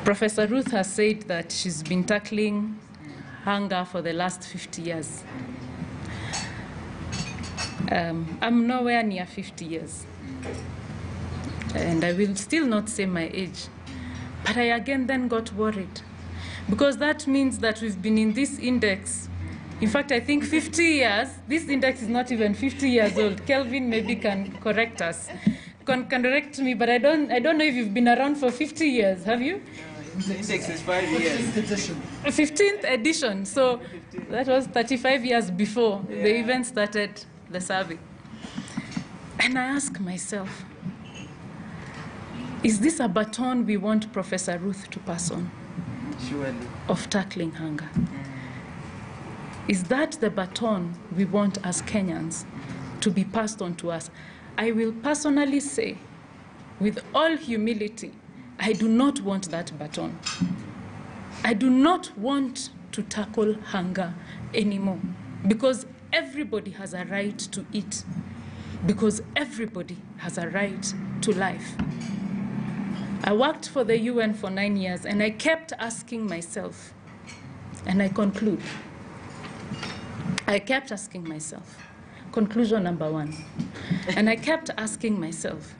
Professor Ruth has said that she's been tackling hunger for the last 50 years. I'm nowhere near 50 years. And I will still not say my age. But I again then got worried, because that means that we've been in this index. In fact, I think 50 years. This index is not even 50 years old. Kelvin maybe can correct us, can correct me, but I don't know if you've been around for 50 years. Have you? The index is 5 years. 15th edition. 15th edition. So that was 35 years before they even started the survey. And I ask myself, is this a baton we want Professor Ruth to pass on? Surely. Of tackling hunger? Is that the baton we want as Kenyans to be passed on to us? I will personally say, with all humility, I do not want that baton. I do not want to tackle hunger anymore, because everybody has a right to eat, because everybody has a right to life. I worked for the UN for 9 years, and I kept asking myself, and I conclude, I kept asking myself, conclusion number 1, and I kept asking myself,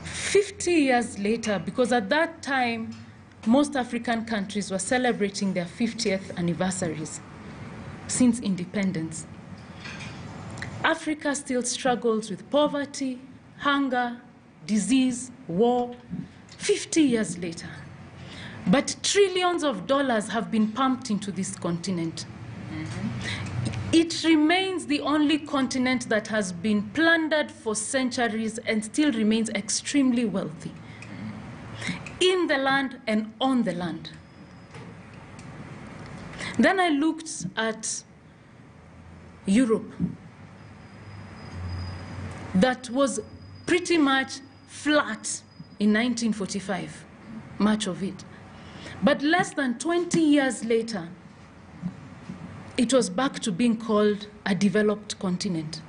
50 years later, because at that time, most African countries were celebrating their 50th anniversaries since independence. Africa still struggles with poverty, hunger, disease, war, 50 years later. But trillions of dollars have been pumped into this continent. It remains the only continent that has been plundered for centuries and still remains extremely wealthy, in the land and on the land. Then I looked at Europe, that was pretty much flat in 1945, much of it. But less than 20 years later, it was back to being called a developed continent.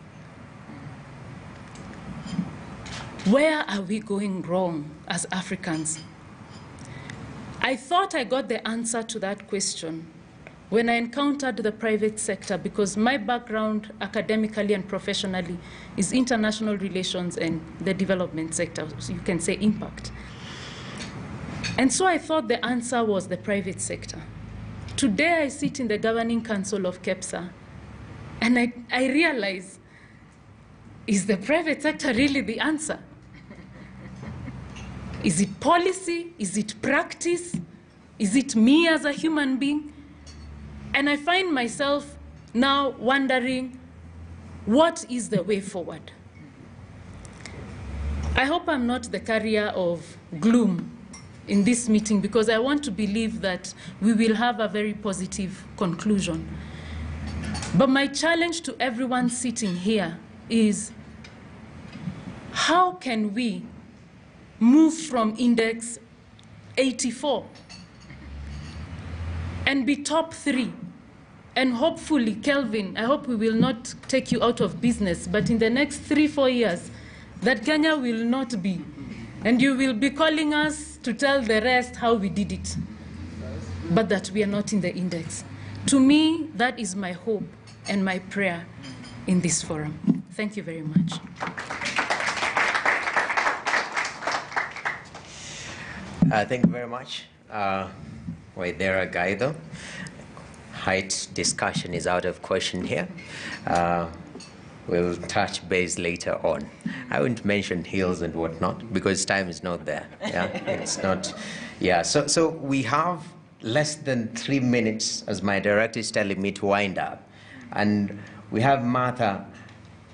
Where are we going wrong as Africans? I thought I got the answer to that question when I encountered the private sector, because my background academically and professionally is international relations and the development sector, so you can say impact. And so I thought the answer was the private sector. Today I sit in the governing council of KEPSA, and I realize, is the private sector really the answer? Is it policy? Is it practice? Is it me as a human being? And I find myself now wondering, what is the way forward? I hope I'm not the carrier of gloom in this meeting, because I want to believe that we will have a very positive conclusion. But my challenge to everyone sitting here is, how can we move from index 84 and be top 3? And hopefully, Kelvin, I hope we will not take you out of business, but in the next 3-4 years, that Kenya will not be. And you will be calling us to tell the rest how we did it, but that we are not in the index. To me, that is my hope and my prayer in this forum. Thank you very much. Thank you very much. Waithera Gaido. Height discussion is out of question here. We'll touch base later on. I won't mention hills and whatnot because time is not there. Yeah, it's not. Yeah, so we have less than 3 minutes, as my director is telling me, to wind up. And we have Martha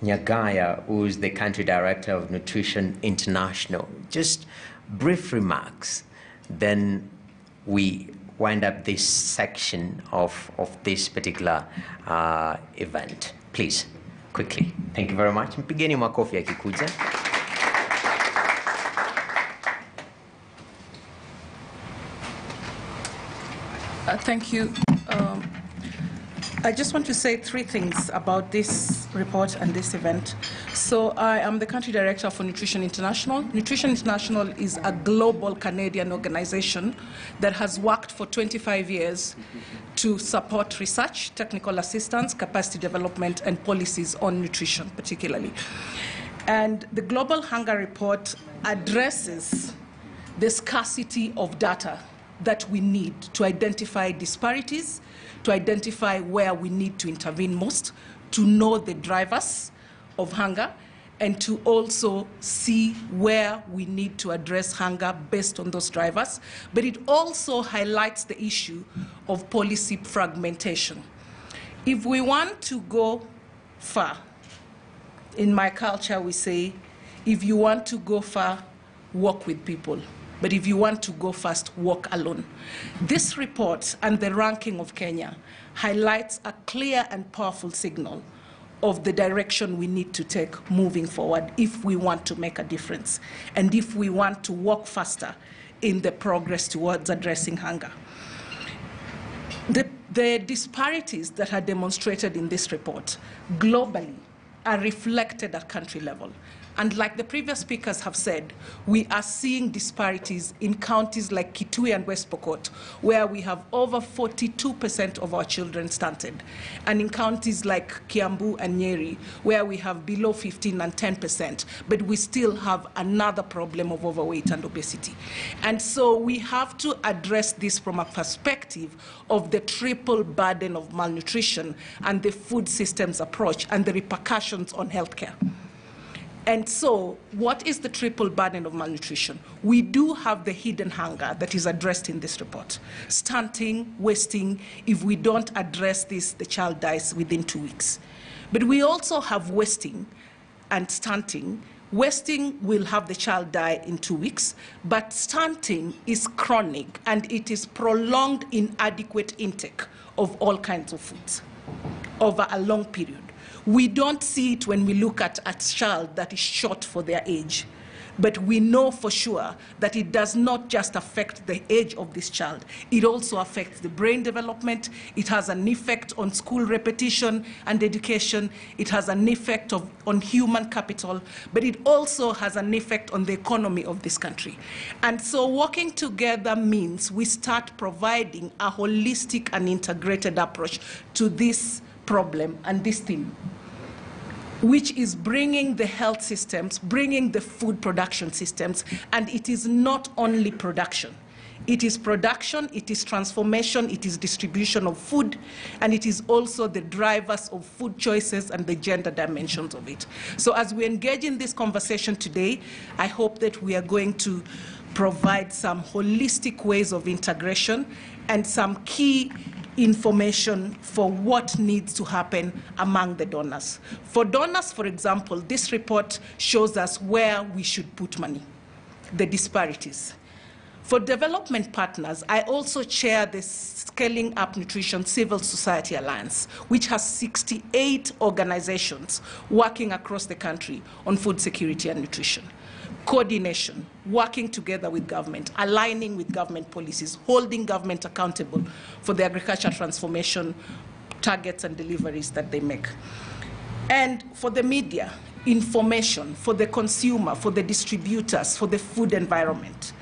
Nyagaya, who is the country director of Nutrition International. Just brief remarks, then we wind up this section of this particular event. Please, quickly. Thank you very much. Mpigeni makofi yakikuja. Thank you. I just want to say 3 things about this report and this event. So I am the country director for Nutrition International. Nutrition International is a global Canadian organization that has worked for 25 years to support research, technical assistance, capacity development, and policies on nutrition particularly. And the Global Hunger Report addresses the scarcity of data that we need to identify disparities, to identify where we need to intervene most, to know the drivers of hunger, and to also see where we need to address hunger based on those drivers. But it also highlights the issue of policy fragmentation. If we want to go far, in my culture we say, if you want to go far, walk with people. But if you want to go fast, walk alone. This report and the ranking of Kenya highlights a clear and powerful signal of the direction we need to take moving forward if we want to make a difference and if we want to walk faster in the progress towards addressing hunger. The disparities that are demonstrated in this report globally are reflected at country level. And like the previous speakers have said, we are seeing disparities in counties like Kitui and West Pokot, where we have over 42% of our children stunted, and in counties like Kiambu and Nyeri, where we have below 15 and 10%, but we still have another problem of overweight and obesity. And so we have to address this from a perspective of the triple burden of malnutrition and the food systems approach and the repercussions on healthcare. And so, what is the triple burden of malnutrition? We do have the hidden hunger that is addressed in this report. Stunting, wasting, if we don't address this, the child dies within 2 weeks. But we also have wasting and stunting. Wasting will have the child die in 2 weeks, but stunting is chronic and it is prolonged inadequate intake of all kinds of foods over a long period. We don't see it when we look at a child that is short for their age, but we know for sure that it does not just affect the age of this child. It also affects the brain development. It has an effect on school repetition and education. It has an effect on human capital, but it also has an effect on the economy of this country. And so working together means we start providing a holistic and integrated approach to this problem and this theme, which is bringing the health systems, bringing the food production systems, and it is not only production. It is production, it is transformation, it is distribution of food, and it is also the drivers of food choices and the gender dimensions of it. So as we engage in this conversation today, I hope that we are going to provide some holistic ways of integration and some key information for what needs to happen among the donors. For donors, for example, this report shows us where we should put money, the disparities. For development partners, I also chair the Scaling Up Nutrition Civil Society Alliance, which has 68 organizations working across the country on food security and nutrition. Coordination, working together with government, aligning with government policies, holding government accountable for the agriculture transformation targets and deliveries that they make. And for the media, information for the consumer, for the distributors, for the food environment,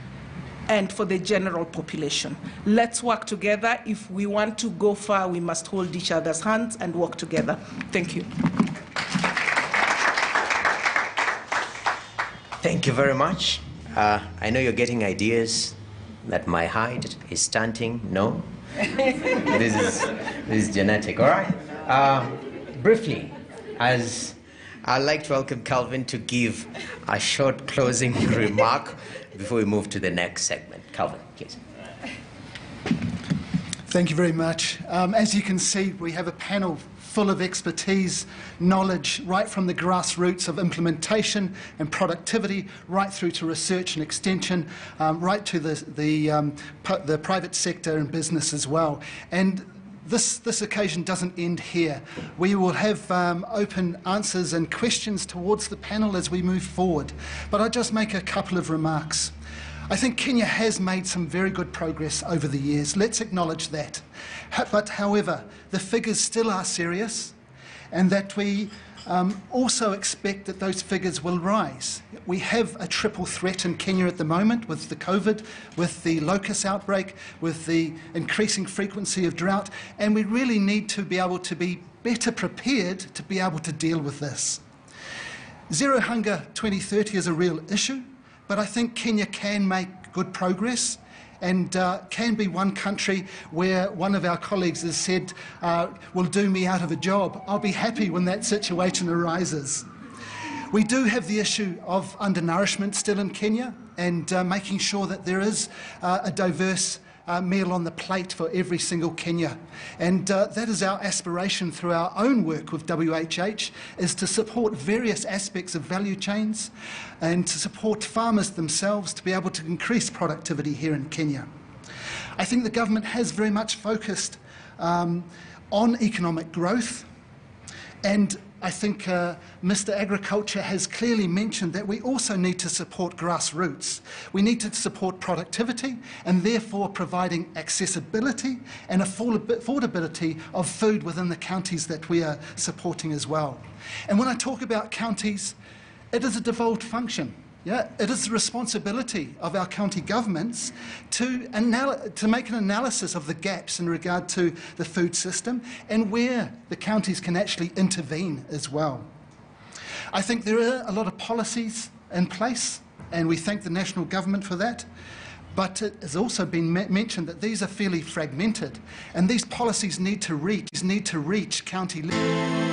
and for the general population. Let's work together. If we want to go far, we must hold each other's hands and work together. Thank you. Thank you very much. I know you're getting ideas that my height is stunting. No? This is genetic, all right? Briefly, as I'd like to welcome Calvin to give a short closing remark before we move to the next segment. Calvin, please. Thank you very much. As you can see, we have a panel full of expertise, knowledge, right from the grassroots of implementation and productivity, right through to research and extension, right to the private sector and business as well. And this occasion doesn't end here. We will have open answers and questions towards the panel as we move forward. But I'll just make a couple of remarks. I think Kenya has made some very good progress over the years. Let's acknowledge that. But however, the figures still are serious, and that we also expect that those figures will rise. We have a triple threat in Kenya at the moment with the COVID, with the locust outbreak, with the increasing frequency of drought, and we really need to be able to be better prepared to be able to deal with this. Zero Hunger 2030 is a real issue, but I think Kenya can make good progress and can be one country where one of our colleagues has said, will do me out of a job. I'll be happy when that situation arises. We do have the issue of undernourishment still in Kenya, and making sure that there is a diverse meal on the plate for every single Kenya. And that is our aspiration through our own work with WHH, is to support various aspects of value chains and to support farmers themselves to be able to increase productivity here in Kenya. I think the government has very much focused on economic growth, and I think Mr. Agriculture has clearly mentioned that we also need to support grassroots. We need to support productivity and therefore providing accessibility and affordability of food within the counties that we are supporting as well. And when I talk about counties, it is a devolved function. Yeah, it is the responsibility of our county governments to make an analysis of the gaps in regard to the food system and where the counties can actually intervene as well. I think there are a lot of policies in place, and we thank the national government for that. But it has also been mentioned that these are fairly fragmented, and these policies need to reach county levels.